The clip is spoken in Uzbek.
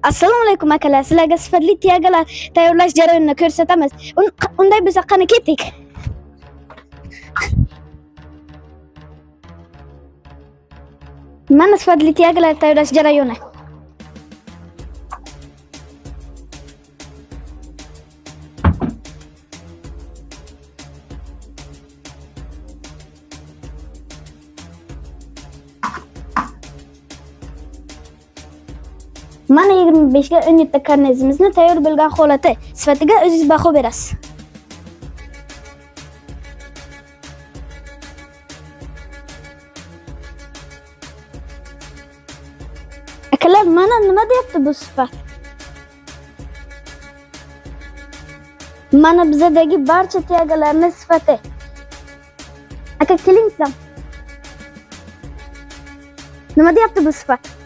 Assalomu alaykum akalar. Sizlarga sifatli tiagalar tayyorlash jarayonini ko'rsatamiz. Unday bo'lsa qani ketdik. Mana sifatli tiagalar tayyorlash jarayoni. Mana 25 ga 17 ta karnezimizni tayyor bo'lgan holati sifatiga o'zingiz baho berasiz. Akalar, mana nima deyapti bu sifat? Mana bizdagi barcha tiagalarning sifati. Aka, keling sizlar. Nima deyapti bu sifat?